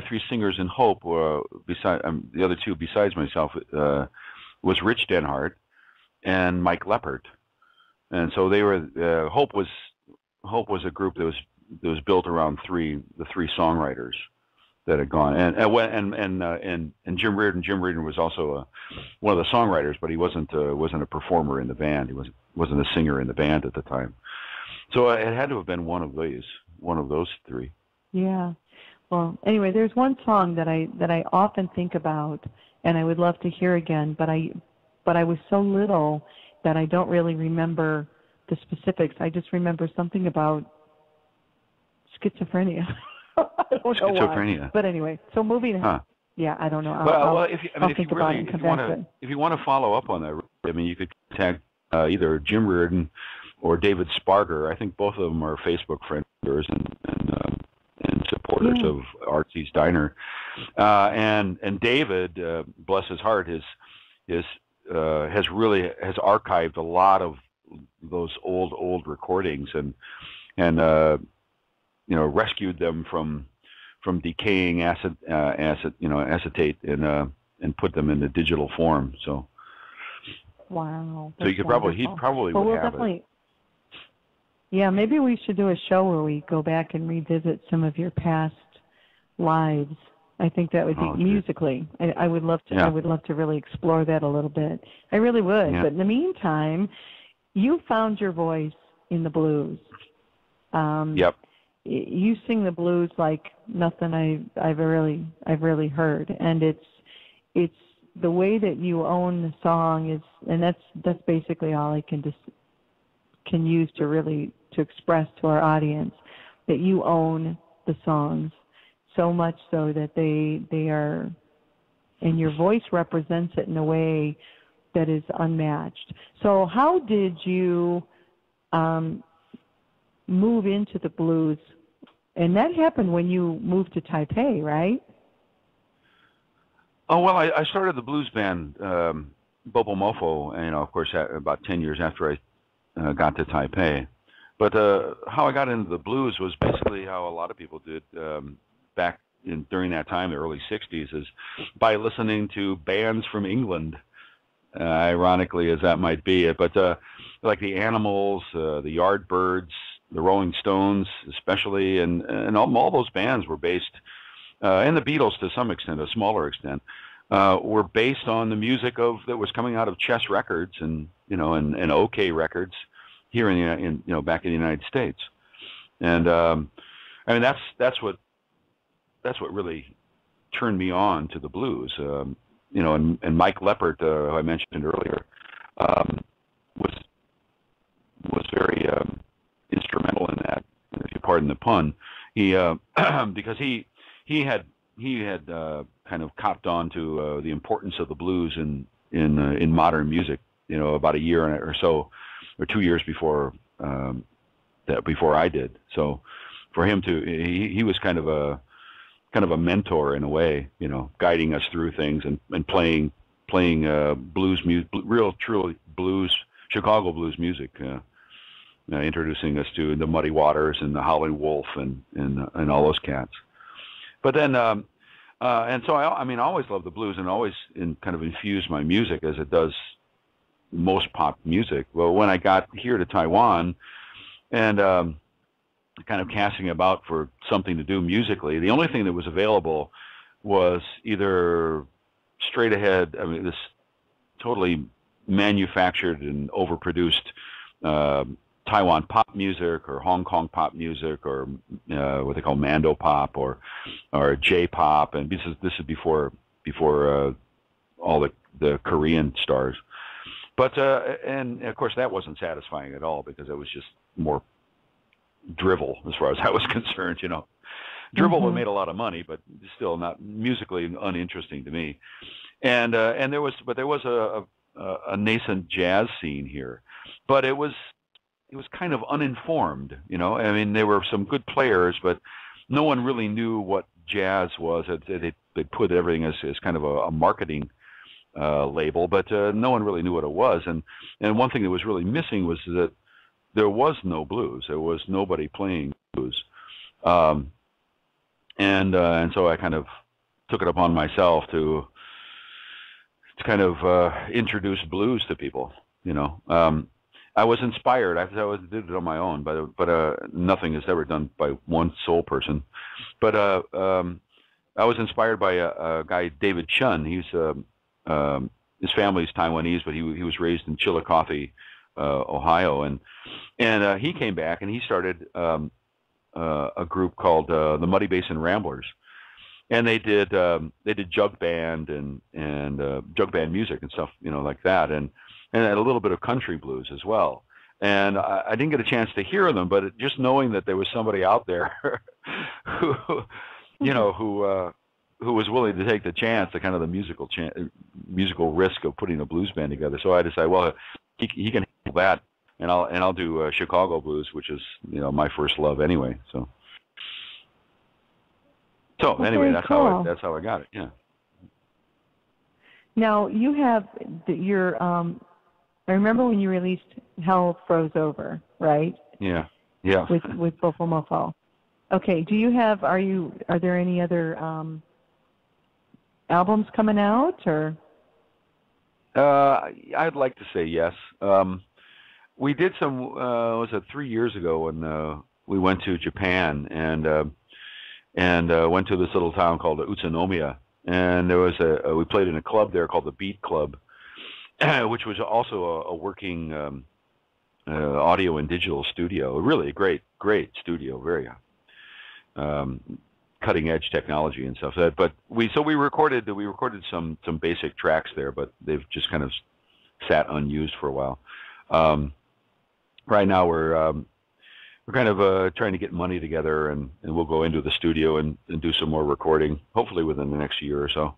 three singers in Hope were the other two besides myself was Rich Denhart and Mike Leppert, and so they were Hope was a group that was built around the three songwriters that had gone, and Jim Reardon. Jim Reardon was also one of the songwriters, but he wasn't a performer in the band. He wasn't a singer in the band at the time. So it had to have been one of those three. Yeah. Well, anyway, there's one song that I often think about, and I would love to hear again, but I was so little that I don't really remember the specifics. I just remember something about schizophrenia. I don't know schizophrenia. Why. But anyway, so moving on. Huh. Yeah, I don't know. If you want to follow up on that, I mean, you could contact either Jim Reardon or David Sparger. I think both of them are Facebook friends and supporters of ArtSees Diner. And David, bless his heart, has archived a lot of those old recordings and rescued them from decaying acetate and put them in the digital form. So wow. So you could he probably would have it. Yeah, maybe we should do a show where we go back and revisit some of your past lives. I think that would be musically. I would love to. Yeah. I would love to really explore that a little bit. I really would. Yeah. But in the meantime, you found your voice in the blues. Yep. You sing the blues like nothing I've really heard, and it's the way that you own the song is, and that's basically all I can use to really to express to our audience that you own the songs so much so that they are, and your voice represents it in a way that is unmatched. So how did you move into the blues? And that happened when you moved to Taipei, right? Oh, well, I started the blues band, Bobo Mofo, and, of course, about 10 years after I got to Taipei. But how I got into the blues was basically how a lot of people did back during that time, the early 60s, is by listening to bands from England, ironically as that might be. But like the Animals, the Yardbirds, the Rolling Stones especially, and all those bands were based, and the Beatles to some extent, a smaller extent, were based on the music that was coming out of Chess Records and OK Records here back in the United States. And I mean that's what really turned me on to the blues. And Mike Leppert, who I mentioned earlier, was very instrumental in that, if you pardon the pun. He because he had kind of copped on to the importance of the blues in modern music, about a year or so, or 2 years before I did. So for him he was kind of a mentor in a way, guiding us through things and playing blues music, real truly blues, Chicago blues music, introducing us to the Muddy Waters and the Howlin' Wolf and all those cats. But then and so I always loved the blues and always kind of infused my music as it does most pop music. Well, when I got here to Taiwan and kind of casting about for something to do musically, the only thing that was available was either straight ahead, this totally manufactured and overproduced Taiwan pop music or Hong Kong pop music or what they call Mando pop or J-pop, and this is before all the Korean stars. But and of course that wasn't satisfying at all because it was just more drivel as far as I was concerned. Drivel made a lot of money, but still not musically uninteresting to me. And there was a nascent jazz scene here, but it was kind of uninformed. There were some good players, but no one really knew what jazz was. They put everything as kind of a marketing label, but no one really knew what it was. And one thing that was really missing was that there was no blues. There was nobody playing blues. And so I kind of took it upon myself to kind of introduce blues to people, I was inspired. I did it on my own, but nothing is ever done by one sole person. But I was inspired by a guy, David Chun. His family's Taiwanese, but he was raised in Chillicothe, Ohio, and he came back and he started a group called the Muddy Basin Ramblers, and they did jug band and jug band music and stuff, like that, and a little bit of country blues as well. And I didn't get a chance to hear them, but just knowing that there was somebody out there who was willing to take the chance, the kind of the musical risk of putting a blues band together. So I decided, well, he can handle that, and I'll do Chicago blues, which is my first love anyway. So anyway, that's cool. how I got it. Yeah. Now you have your. I remember when you released Hell Froze Over, right? Yeah. Yeah. With Bofo Mofo. Okay. Do you have? Are there any other albums coming out, or? I'd like to say yes. We did some. Was it 3 years ago when we went to Japan and went to this little town called Utsunomiya, and there was we played in a club there called the Beat Club, which was also a working audio and digital studio. Really great studio, very cutting edge technology and stuff. But we recorded some basic tracks there, but they've just kind of sat unused for a while. Right now we're kind of trying to get money together, and we'll go into the studio and do some more recording, hopefully within the next year or so.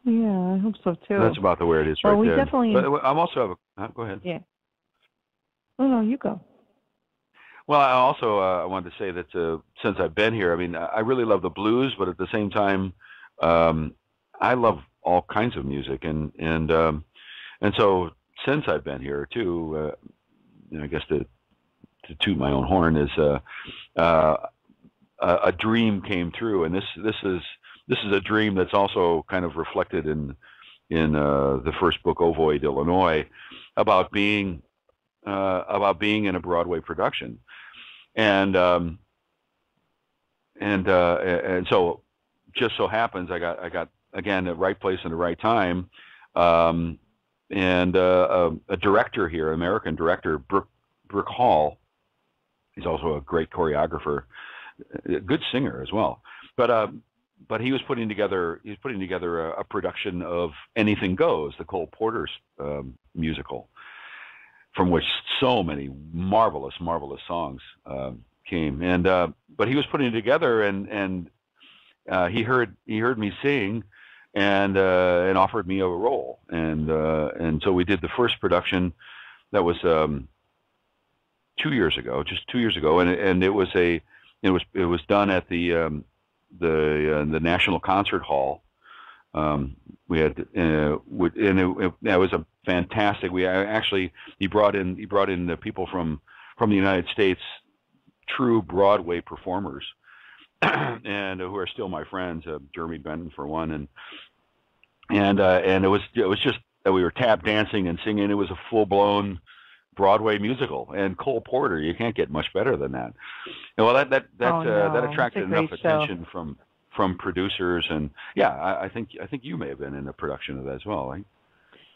Yeah, I hope so too. That's about the way it is right there. Well, we definitely. But I'm also go ahead. Yeah. Oh no, you go. Well, I also I wanted to say that since I've been here, I mean, I really love the blues, but at the same time, I love all kinds of music, and so since I've been here too, I guess to toot my own horn is a dream came true, and this is a dream that's also kind of reflected in the first book, Ovoid, Illinois, about being in a Broadway production, and so just so happens I got again the right place and the right time, and a director here, American director, Brooke Hall. He's also a great choreographer, a good singer as well, but he was putting together a production of Anything Goes, the Cole Porter's musical, from which so many marvelous songs came. And but he was putting it together, and he heard me sing, and offered me a role, and so we did the first production. That was 2 years ago, and it was done at the National Concert Hall. We had that was a fantastic. He brought in the people from the United States, true Broadway performers, and who are still my friends, Jeremy Benton for one, and it was just that we were tap dancing and singing. It was a full-blown Broadway musical, and Cole Porter, you can't get much better than that. And well, that attracted enough attention from producers, and yeah, I think you may have been in a production of that as well, right?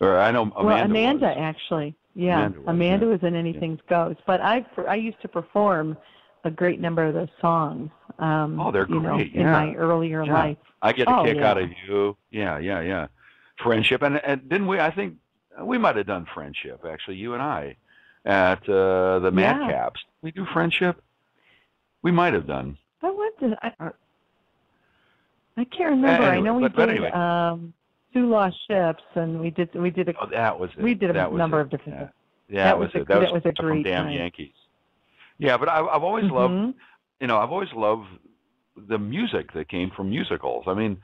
Or I know Amanda was. Actually, yeah, Amanda was in Anything Goes, but I used to perform a great number of those songs. They're great. In my earlier life. I get a kick out of you. Yeah. Friendship, and didn't we? I think we might have done Friendship, actually, you and I, at the Madcaps. We do Friendship. We might have done. I can't remember. Anyway, I know we did anyway. Two Lost Ships, and we did a. Oh, that was it. We did a number of different things. Yeah, that was it. That was a great from Damn time. Yankees. Yeah, but I've always loved, I've always loved the music that came from musicals. I mean,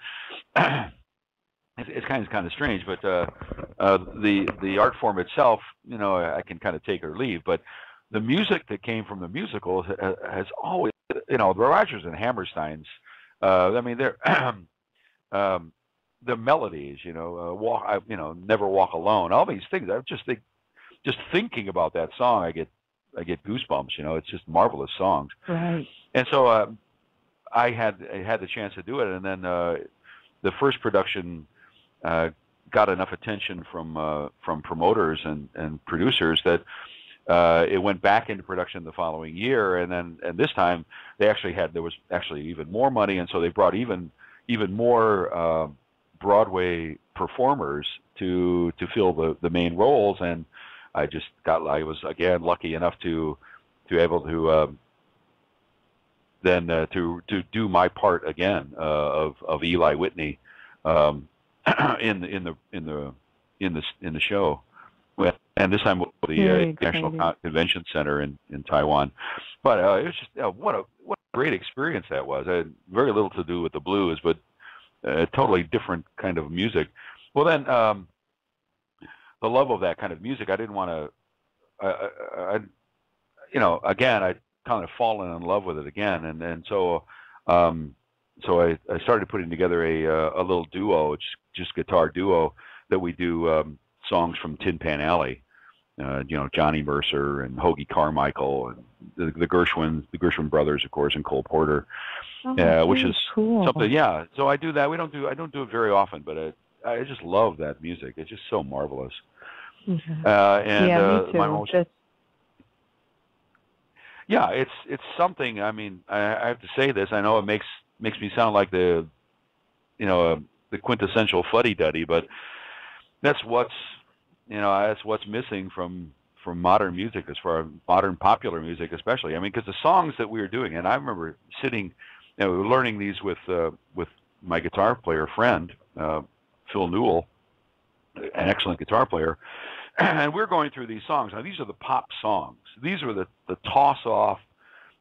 it's kind of strange, but the art form itself, I can kind of take or leave. But the music that came from the musicals has always, the Rodgers and Hammersteins. I mean, they're the melodies, Never Walk Alone. All these things. I just think just thinking about that song, I get goosebumps. You know, it's just marvelous songs. Right. And so I had the chance to do it, and then the first production got enough attention from promoters and producers that it went back into production the following year, and this time there was actually even more money, and so they brought even more Broadway performers to fill the main roles, and I was again lucky enough to able to to do my part again of Eli Whitney in the show, and this time with the National Convention Center in Taiwan. But it was just what a great experience that was. I had very little to do with the blues, but a totally different kind of music. Well, then the love of that kind of music, I didn't want to. Again, I kind of fallen in love with it again, and so I started putting together a little duo, just guitar duo, that we do songs from Tin Pan Alley, Johnny Mercer and Hoagie Carmichael and the Gershwin brothers, of course, and Cole Porter, which is cool. Something. Yeah, so I do that. I don't do it very often, but I just love that music. It's just so marvelous. Mm-hmm. Me too. Yeah, it's something. I mean, I have to say this. I know it makes me sound like the quintessential fuddy-duddy, but that's what's missing from modern music, as far as modern popular music, especially. I mean, because the songs that we were doing, and I remember sitting, learning these with my guitar player friend, Phil Newell, an excellent guitar player. And we're going through these songs. Now, these are the pop songs. These were the toss-off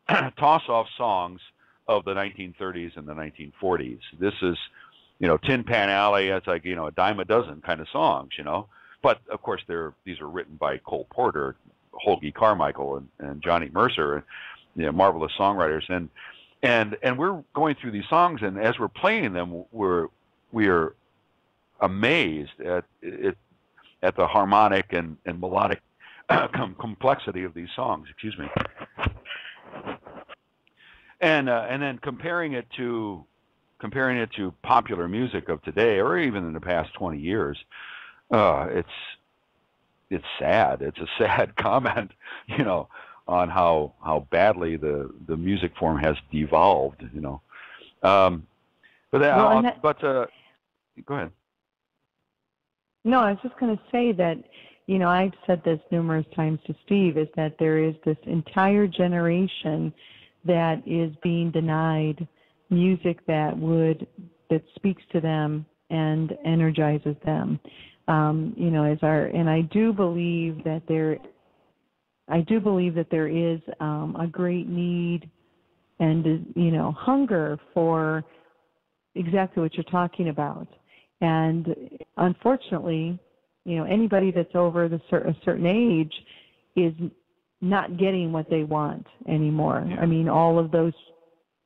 songs of the 1930s and the 1940s. This is, Tin Pan Alley. It's like, a dime a dozen kind of songs, But, of course, these are written by Cole Porter, Hoagie Carmichael, and Johnny Mercer, marvelous songwriters. And we're going through these songs, and as we're playing them, we are amazed at the harmonic and melodic complexity of these songs. Excuse me. And then comparing it to popular music of today, or even in the past 20 years, it's sad. It's a sad comment, on how badly the music form has devolved, But go ahead. No, I was just going to say that, I've said this numerous times to Steve, is that there is this entire generation that is being denied music that speaks to them and energizes them. And I do believe that there is a great need and hunger for exactly what you're talking about. And unfortunately, anybody that's over a certain age is not getting what they want anymore. Yeah. I mean, all of those,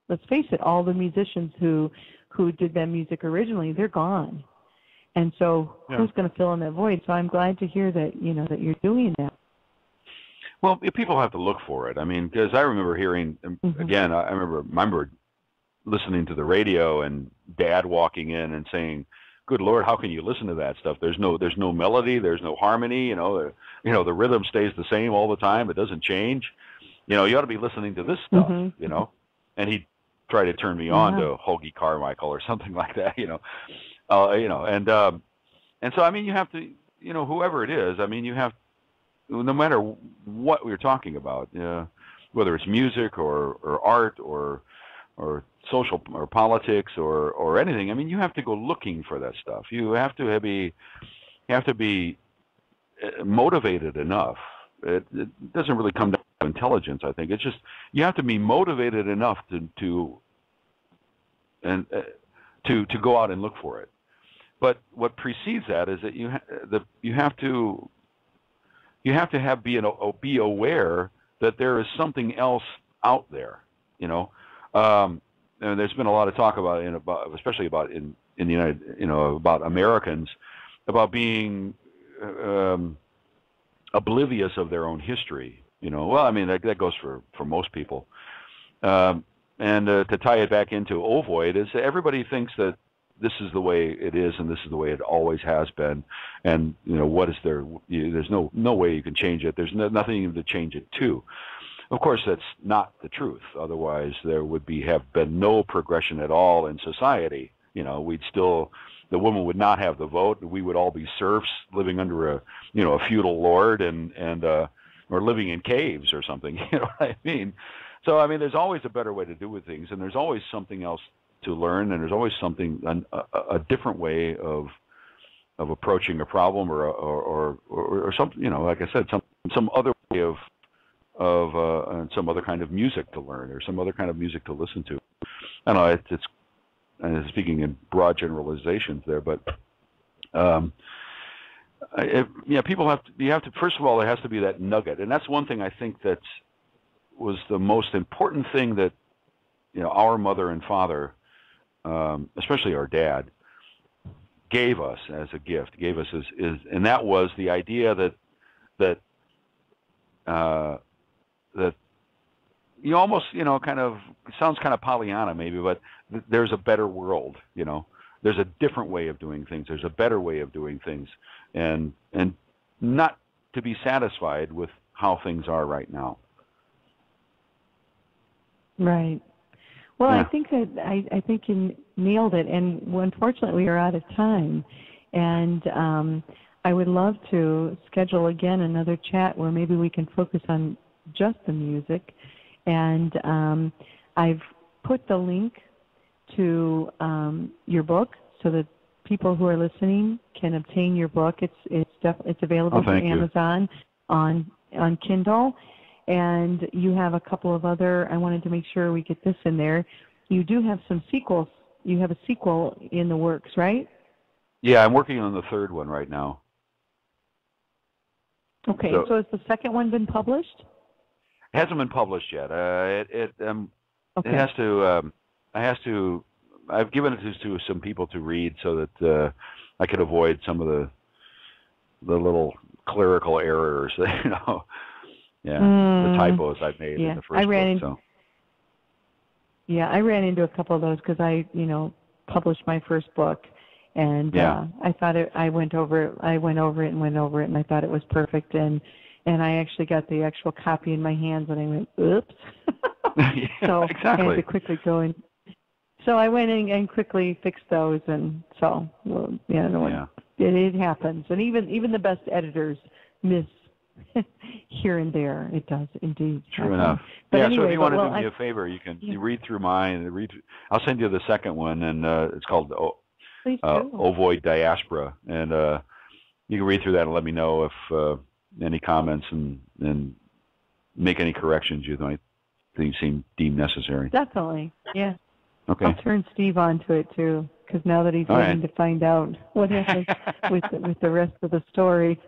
let's face it, all the musicians who did that music originally, they're gone. And so who's going to fill in that void? So I'm glad to hear that, that you're doing that. Well, people have to look for it. I mean, because I remember hearing, again, I remember listening to the radio and Dad walking in and saying, "Good Lord, how can you listen to that stuff? There's no melody, there's no harmony. The rhythm stays the same all the time. It doesn't change. You ought to be listening to this stuff. And he'd try to turn me on to Hoagie Carmichael or something like that. And so I mean, you have to, whoever it is. I mean, you have, no matter what we're talking about, whether it's music or art or social or politics or anything. I mean, you have to go looking for that stuff. You have to be motivated enough. It doesn't really come down to intelligence, I think. It's just you have to be motivated enough to go out and look for it. But what precedes that is that you have to be aware that there is something else out there, And there's been a lot of talk especially about in the United, about Americans, about being oblivious of their own history. Well, I mean, that goes for most people. And to tie it back into Ovoid is everybody thinks that this is the way it is and this is the way it always has been. And, what is there? There's no way you can change it. There's nothing to change it to. Of course, that's not the truth. Otherwise, there would have been no progression at all in society. The woman would not have the vote. We would all be serfs living under a feudal lord or living in caves or something. You know what I mean? So, I mean, there's always a better way to do with things, and there's always something else to learn, and there's always a different way of approaching a problem or something. Like I said, some other way of some other kind of music to learn or some other kind of music to listen to. I don't know. It's and speaking in broad generalizations there, but people have to. First of all, there has to be that nugget, and that's one thing I think was the most important thing that our mother and father, especially our dad, gave us as a gift. Gave us and that was the idea that you almost kind of sounds kind of Pollyanna maybe, but there's a better world. There's a different way of doing things. There's a better way of doing things, and not to be satisfied with how things are right now. Right. Well, Yeah. I think that I think you nailed it, and unfortunately we are out of time. And I would love to schedule again another chat where maybe we can focus on just the music. And I've put the link to your book so that people who are listening can obtain your book. It's available through Amazon on Kindle. And you have a couple of other. I wanted to make sure we get this in there. You do have some sequels. You have a sequel in the works, right? Yeah, I'm working on the third one right now. Okay, so has the second one been published? It hasn't been published yet. Okay. It has to. I've given it to some people to read so that I could avoid some of the little clerical errors. The typos I've made in the first book. Yeah, I ran into a couple of those because I published my first book, and I thought I went over it, and I thought it was perfect, and I actually got the actual copy in my hands, and I went, oops. So exactly. I had to quickly go in. So I went in and quickly fixed those, and so it happens, and even the best editors miss here and there. It does indeed. True enough. But yeah. Anyway, so if you want to do me a favor, you can read through mine. I'll send you the second one, and it's called Ovoid Diaspora, and you can read through that and let me know if any comments and make any corrections you might deem necessary. Definitely. Yeah. Okay. I'll turn Steve onto it too, because now that he's waiting to find out what happens with the rest of the story.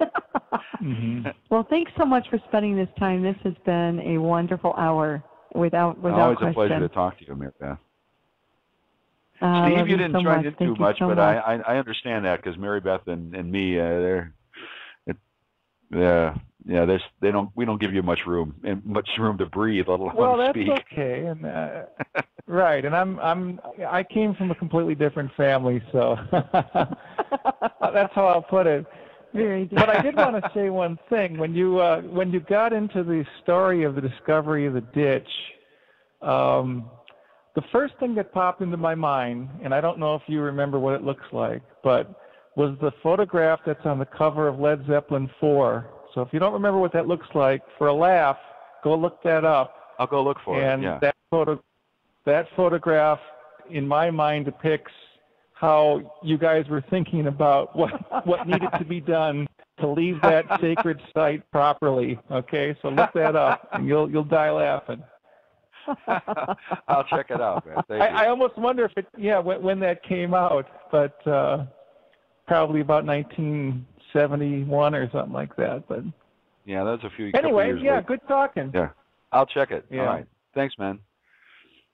Mm-hmm. Well, thanks so much for spending this time. This has been a wonderful hour, without always question. A pleasure to talk to you, Mary Beth. Steve, you didn't try to do much, but much. I understand that because Mary Beth and me, we don't give you much room to breathe, let alone speak. Well, that's okay, and right. And I came from a completely different family, so that's how I'll put it. Very good. But I did want to say one thing. When you got into the story of the discovery of the ditch, the first thing that popped into my mind, and I don't know if you remember what it looks like, but was the photograph that's on the cover of Led Zeppelin 4. So if you don't remember what that looks like, for a laugh, go look that up. I'll go look for it. And that photograph, in my mind, depicts how you guys were thinking about what needed to be done to leave that sacred site properly. Okay, so look that up, and you'll die laughing. I'll check it out, man. Thank you. I almost wonder if when that came out, but probably about 1971 or something like that. But yeah, that's a few. Anyway, years later. Good talking. Yeah, I'll check it. Yeah. All right, thanks, man.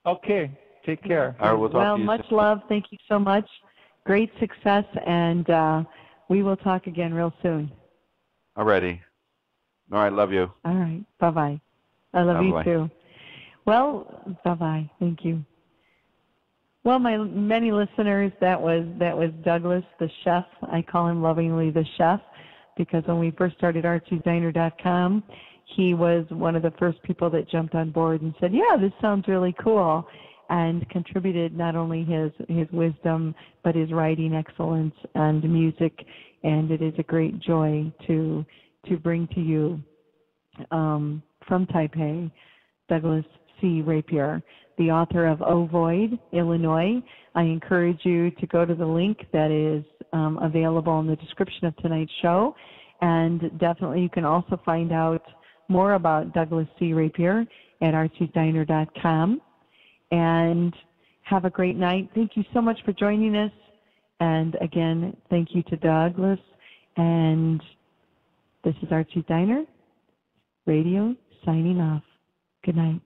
Okay, take care. All right, we'll talk to you much soon. love. Thank you so much. Great success, and we will talk again real soon. Alrighty. All right, love you. All right, bye-bye. I love you too. Well, bye-bye. Thank you. Well, my many listeners, that was Douglas, the chef. I call him lovingly the chef because when we first started ArtSeesDiner.com, he was one of the first people that jumped on board and said, yeah, this sounds really cool, and contributed not only his wisdom, but his writing excellence and music, and it is a great joy to bring to you from Taipei, Douglas C. Rapier, the author of Ovoid, Illinois. I encourage you to go to the link that is available in the description of tonight's show, and definitely you can also find out more about Douglas C. Rapier at ArtSeesDiner.com. And have a great night. Thank you so much for joining us. And again, thank you to Douglas. And this is ArtSees Diner Radio signing off. Good night.